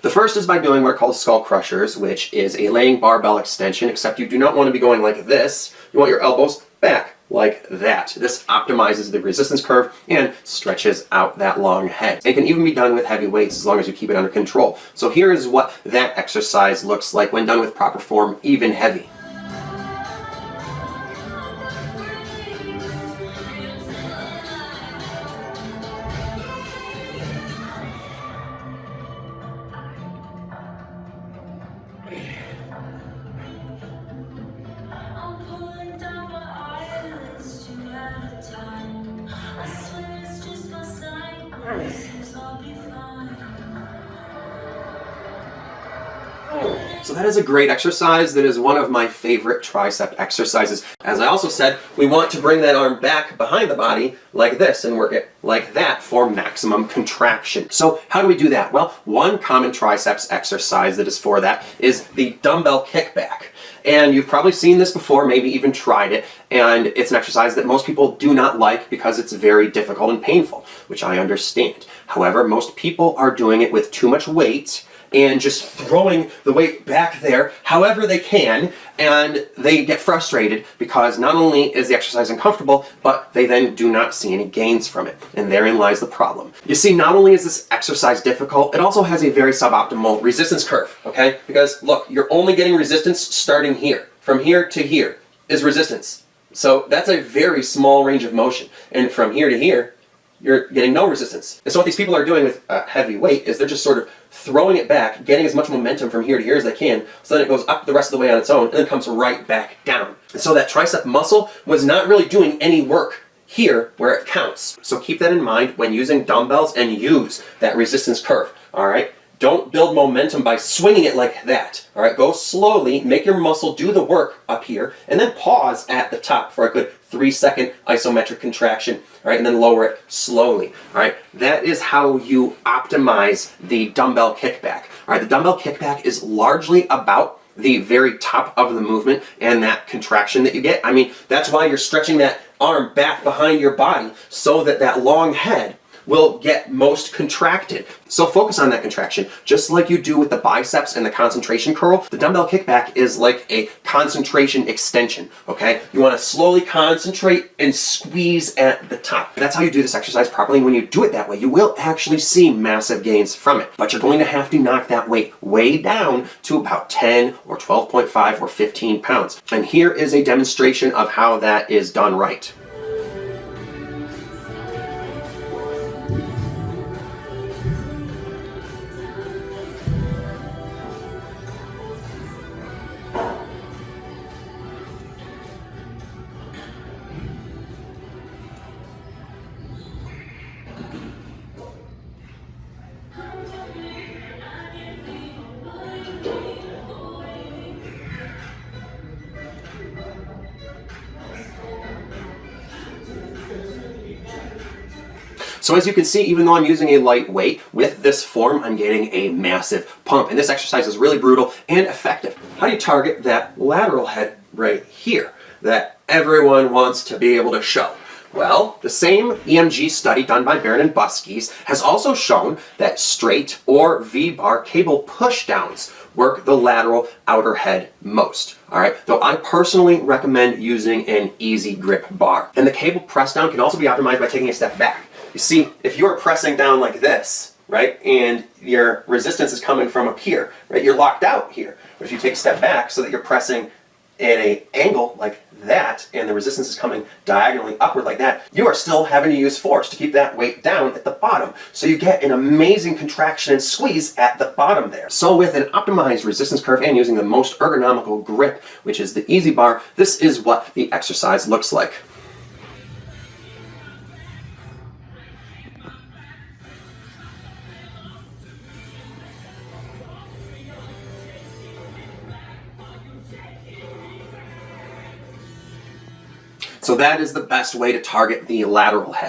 The first is by doing what are called skull crushers, which is a laying barbell extension, except you do not want to be going like this. You want your elbows back like that. This optimizes the resistance curve and stretches out that long head. It can even be done with heavy weights as long as you keep it under control. So here is what that exercise looks like when done with proper form, even heavy. So that is a great exercise. That is one of my favorite tricep exercises. As I also said, we want to bring that arm back behind the body like this and work it like that for maximum contraction. So how do we do that? Well, one common triceps exercise that is for that is the dumbbell kickback. And you've probably seen this before, maybe even tried it, and it's an exercise that most people do not like because it's very difficult and painful, which I understand. However, most people are doing it with too much weight and just throwing the weight back there however they can, and they get frustrated because not only is the exercise uncomfortable, but they then do not see any gains from it, and therein lies the problem. You see, not only is this exercise difficult, it also has a very suboptimal resistance curve, okay? Because look, you're only getting resistance starting here. From here to here is resistance. So that's a very small range of motion, and from here to here, you're getting no resistance. And so what these people are doing with heavy weight is they're just sort of throwing it back, getting as much momentum from here to here as they can, so then it goes up the rest of the way on its own, and then comes right back down. And so that tricep muscle was not really doing any work here where it counts. So keep that in mind when using dumbbells and use that resistance curve, all right? Don't build momentum by swinging it like that, all right? Go slowly, make your muscle do the work up here, and then pause at the top for a good 3-second isometric contraction, all right? And then lower it slowly, all right? That is how you optimize the dumbbell kickback, all right? The dumbbell kickback is largely about the very top of the movement and that contraction that you get. I mean, that's why you're stretching that arm back behind your body so that that long head will get most contracted. So focus on that contraction, just like you do with the biceps and the concentration curl. The dumbbell kickback is like a concentration extension, okay? You want to slowly concentrate and squeeze at the top. That's how you do this exercise properly. When you do it that way, you will actually see massive gains from it. But you're going to have to knock that weight way down to about 10 or 12.5 or 15 pounds. And here is a demonstration of how that is done right. So as you can see, even though I'm using a light weight, with this form, I'm getting a massive pump. And this exercise is really brutal and effective. How do you target that lateral head right here that everyone wants to be able to show? Well, the same EMG study done by Baron and Buskis has also shown that straight or V-bar cable pushdowns work the lateral outer head most. All right, though I personally recommend using an easy grip bar. And the cable press down can also be optimized by taking a step back. You see, if you're pressing down like this, right, and your resistance is coming from up here, right, you're locked out here. But if you take a step back so that you're pressing at an angle like that, and the resistance is coming diagonally upward like that, you are still having to use force to keep that weight down at the bottom. So you get an amazing contraction and squeeze at the bottom there. So with an optimized resistance curve and using the most ergonomical grip, which is the Easy Bar, this is what the exercise looks like. So that is the best way to target the lateral head.